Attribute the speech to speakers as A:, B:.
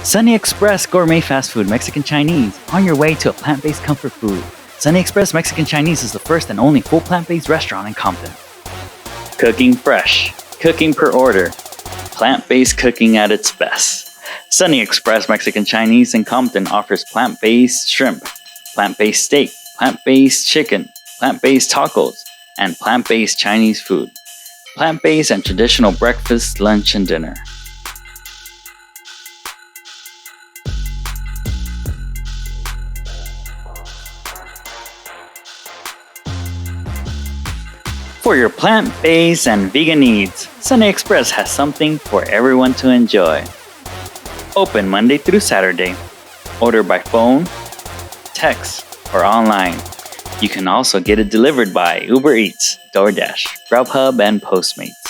A: Sunny Express Gourmet Fast Food Mexican Chinese, on your way to a plant-based comfort food. Sunny Express Mexican Chinese is the first and only full plant-based restaurant in Compton. Cooking fresh, cooking per order, plant-based cooking at its best. Sunny Express Mexican Chinese in Compton offers plant-based shrimp, plant-based steak, plant-based chicken, plant-based tacos, and plant-based Chinese food. Plant-based and traditional breakfast, lunch, and dinner. For your plant-based and vegan needs, Sunny Express has something for everyone to enjoy. Open Monday through Saturday. Order by phone, text, or online. You can also get it delivered by Uber Eats, DoorDash, Grubhub, and Postmates.